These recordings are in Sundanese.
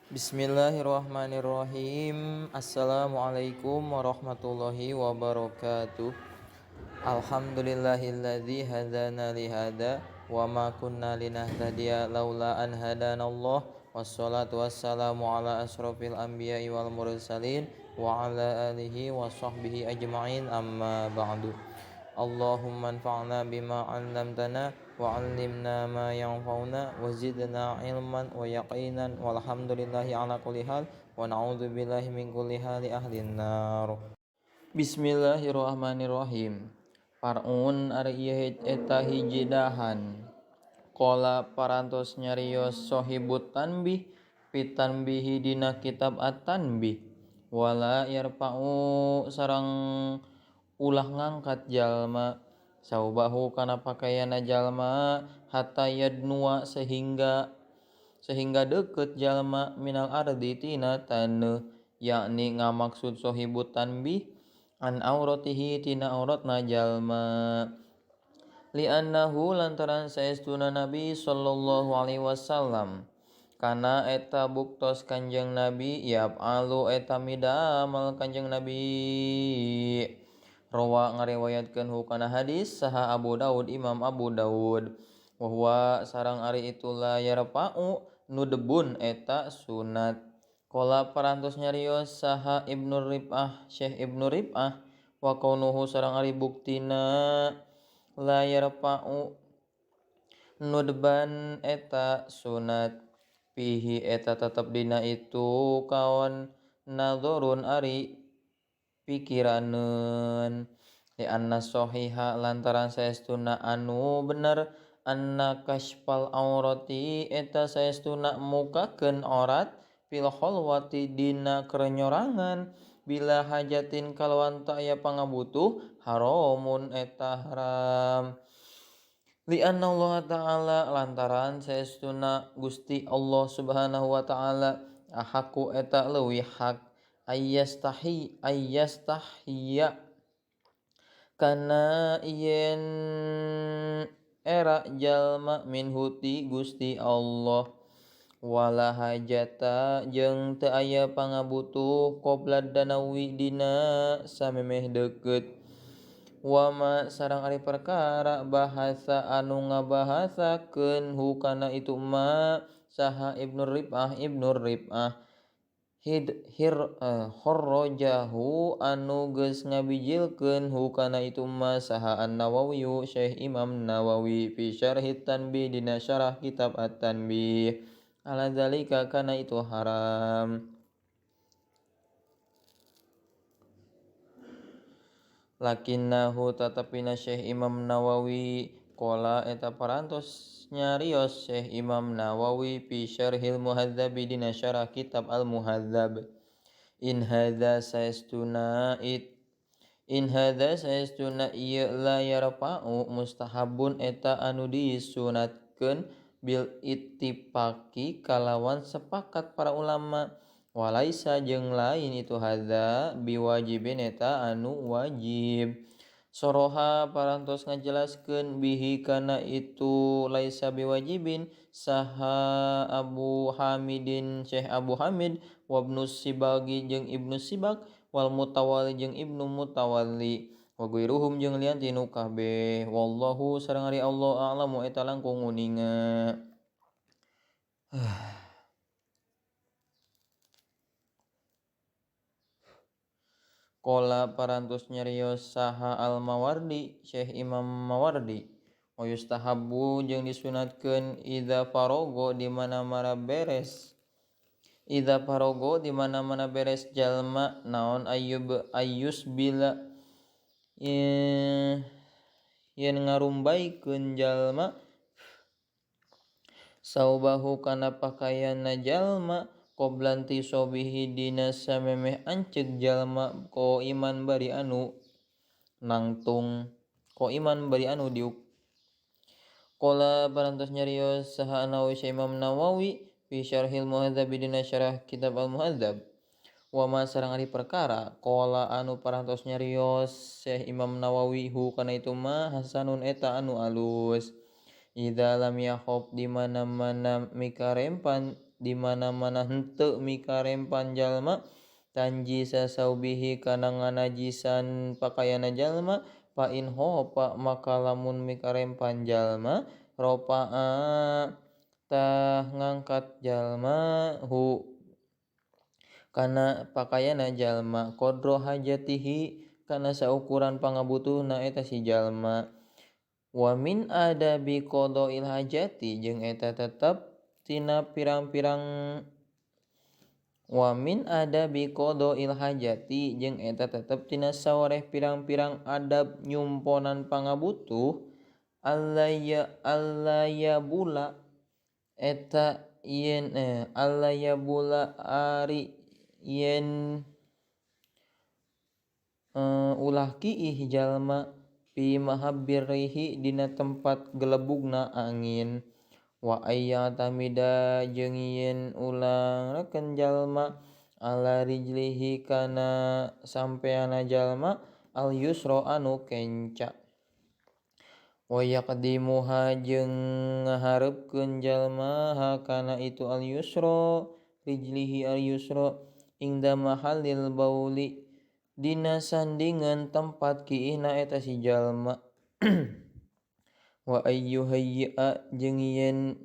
Bismillahirrahmanirrahim. Assalamualaikum warahmatullahi wabarakatuh. Alhamdulillahilladzi hadana li hada wa ma kunna linahtadiya laula an hadanallah. Wassalatu wassalamu ala asrofil anbiya'i wal mursalin wa ala alihi wa sahbihi ajma'in, amma ba'du. Allahumma anfa'na bima 'allamtana wa 'allimna ma yanfa'una wa zidna ilman wa yaqinan walhamdulillahi ala kulli hal wa na'udzubillahi min kulli hali ahlin nar. Bismillahirrahmanirrahim. Parun ari ieu eta hiji dahan. Qala parantos nyarios sohibut tanbih pitanbihi dina kitab at-tanbih. Wala yarfa'u sareng ulah ngangkat jalma saubahu kana pakaiana jalma hatta yadnua sehingga deket jalma minal ardi tina taneuh, yakni ngamaksud sohibut tanbih an auratihi tina auratna jalma, li'annahu lantaran saestuna Nabi sallallahu alaihi wasallam kana eta buktos Kanjeng Nabi yaf'alu eta midamal Kanjeng Nabi. Rawa ngariwayatkeun hukana hadis saha Abu Daud Imam Abu Daud wa huwa sareng ari itu la yarfa'u nu debun eta sunat. Qala parantos nyarios saha Ibnu Rib'ah Syekh Ibnu Rib'ah wa kaunuhu sareng ari buktina la yarfa'u nudban eta sunat pihi eta tetep dina itu kawan nadorun ari pikiraneun, li anna sahiha lantaran saestuna anu bener anna kasyfal aurati eta saestuna mukakeun aurat fil khalwati dina kerenyorangan bila hajatin kalawan teu aya pangabutuh haramun eta haram. Li anna Allah ta'ala lantaran saestuna Gusti Allah Subhanahu wa ta'ala ahaku eta leuwih hak ayyastahiyya kana yen era jalma minhu ti Gusti Allah, wala hajata jeung teu aya pangabutuh qabla danawi dina samemeh deukeut. Wama sareng ari perkara bahasa anu ngabahasakeun hukana itu ma saha Ibnu Rib'ah kharrajahu anu geus ngabijilkeun hukana itu ma saha An-Nawawi Syekh Imam Nawawi fi syarhit tanbih dina syarah kitab at-tanbih ala zalika kana itu haram. Lakinnahu tatapina Syekh Imam Nawawi qala eta parantos nyarios Syekh Imam Nawawi fi syarhil muhadzab dina syarah kitab al-muhadzab in hadza saestuna ieu la yarfa'u mustahabun eta anu disunatkeun bil ittifaqi kalawan sepakat para ulama, walaisa jeung lain itu hadza biwajibin eta anu wajib. Soroha parantos ngajelaskeun bihi kana itu laisa biwajibin saha Abu Hamidin Syekh Abu Hamid wa Ibnu Sibagi jeung Ibnu Sibag wal Mutawalli jeung Ibnu Mutawalli wa guiruhum jeung lian tinu kabeh, wallahu sareng ari Allah a'lamu eta langkung nguninga. Qala parantos nyarios saha Al-Mawardi Syekh Imam Mawardi wa yustahabbu jeung disunatkeun idza farago di mana-mana beres jalma naon ayyus bila yen ngarumbaikeun jalma saubahu kana pakaianna jalma qoblan tisobihi dina samemeh anceuk jalma ko iman bari anu diuk. Qala parantos nyarios saha An-Nawawi Syekh Imam Nawawi fi syarhil muhadzab dina syarah kitab al-muhadzab wa ma sareng ari perkara qala anu parantos nyarios Syekh Imam Nawawi hu kana itu mah hasanun eta anu alus. Idza lam yakhaf di mana-mana mikarempan di mana-mana henteu mikarempan jalma tanjisa saubihi kana nganajisan pakaiana jalma fa in hopa maka lamun mikarempan jalma ropa'a tah ngangkat jalma hu kana pakaiana jalma qadra hajatihi kana saukuran pangabutuhna eta si jalma wa min adabi qadail hajati jeung eta tetep tina pirang-pirang wa min adabi qadail hajati jeung eta tetep tina sawareh pirang-pirang adab nyumponan pangabutuh allaya bula eta yen allaya bula ari yen ulah kiih jalma fi mahabbirihi dina tempat gelebugna angin wa ayyatamida jeung yen ulah reken jalma ala rijlihi kana sampeana jalma al yusra anu kenca wa yaqdimuha jeung ngaharepkeun jalma ha kana itu al yusra rijlihi al yusra ingda mahallil bauli dina sandingan tempat kiihna eta si jalma wa ayyuhayya jeung yen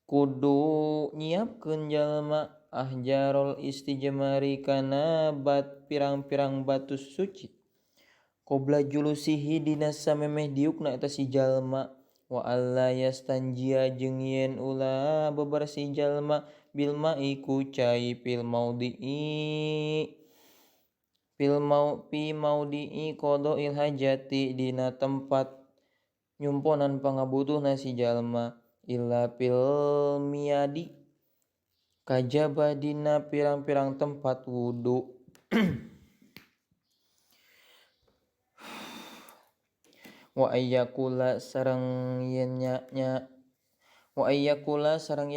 kudu nyiapkeun jalma ahjarul istijmari kana pirang-pirang batu suci qabla julusihi dina samemeh diukna eta si jalma wa alla yastanjia jeung yen ulah bebersih jalma bil ma'i ku cai fi maudi'i qadail hajati dina tempat nyumponan pangabutuhna si jalma illa fil miyadi kajaba dina pirang-pirang tempat wudu wa ayyakula sareng yen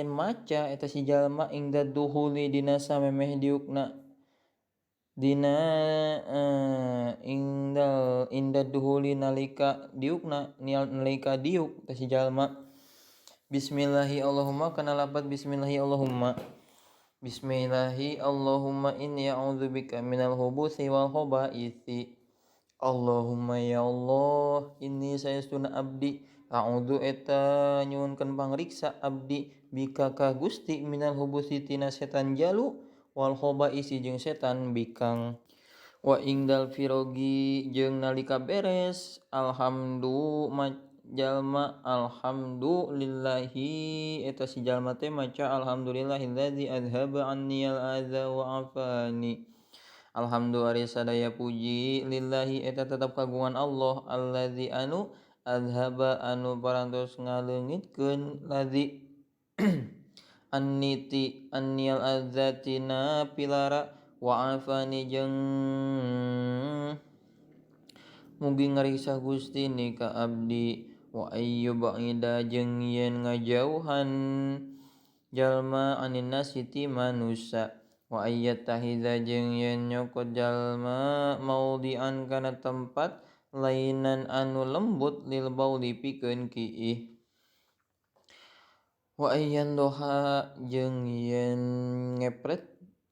maca eta si jalma ingda duhuli dina samemeh diukna dina inda duhuli nalika diukna nalika diuk ta si jalma bismillahi allahumma kana lafaz bismillahi allahumma bismillahi allahumma inni a'udzubika minal hubuthi wal khabaithi Allahumma ya Allah inni sayastuna abdi a'udzu eta nyuwunkeun pangriksa abdi bika ka Gusti minal hubuthi tina setan jalu wal khabaisi jeung setan bikang wa ingdal firogi jeung nalika beres jalma alhamdulillahi eta si jalma teh maca alhamdulillahilladzi adhaba anniyal adza wa afani alhamdulillah sadaya puji lillahi eta tetep kagungan Allah alladzi anu adhaba anu parantos ngaleungitkeun ladzi anniyal adzatina pilara wa afani jeung mugi ngariksa Gusti ni ka abdi wa ayyubaida jeung yen ngajauhan jalma anin nasiti manusa wa ayyatahidza jeung yen nyokot jalma maudian kana tempat lainan anu lembut lil bauli pikeun kiih wa ayyan doha jeung yen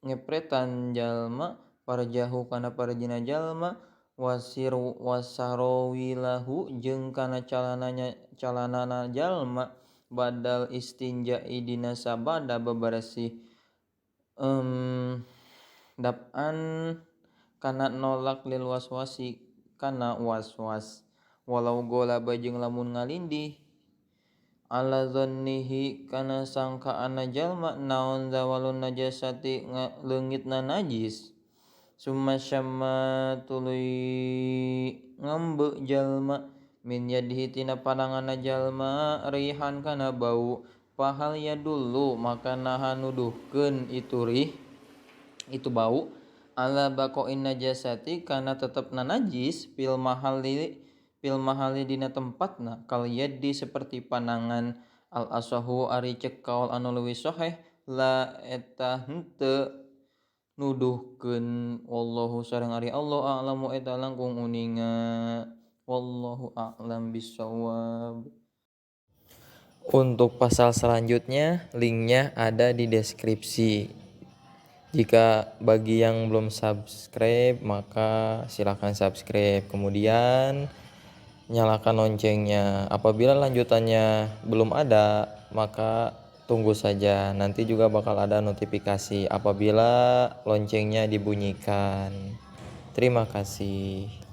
ngepretan jalma parjahu kana parjina jalma wasarawilahu jeung kana calanana jalma badal istinja'i dina sabada bebersih dab'an kana nolak lil waswasi kana waswas walau golaba jeung lamun ngalindih ala dzannihi kana sangkaana jalma naon zawalun najasati leungitna najis summa syamma tuluy ngambe jalma min yadihi tina pandanganna jalma rihan kana bau pahal ya dulu maka naha nuduhkeun itu bau ala baqain najasati kana tetepna najis fil mahali dina tempatna kal yadi seperti panangan al asahu ari cek kaul anu leuwih sahih la eta henteu nuduhkeun wallahu sareng ari Allah a'lamu eta langkung uninga wallahu a'lam bissawab. Untuk pasal selanjutnya, linknya ada di deskripsi. Jika bagi yang belum subscribe, maka silakan subscribe. Kemudian nyalakan loncengnya. Apabila lanjutannya belum ada, maka tunggu saja. Nanti juga bakal ada notifikasi apabila loncengnya dibunyikan. Terima kasih.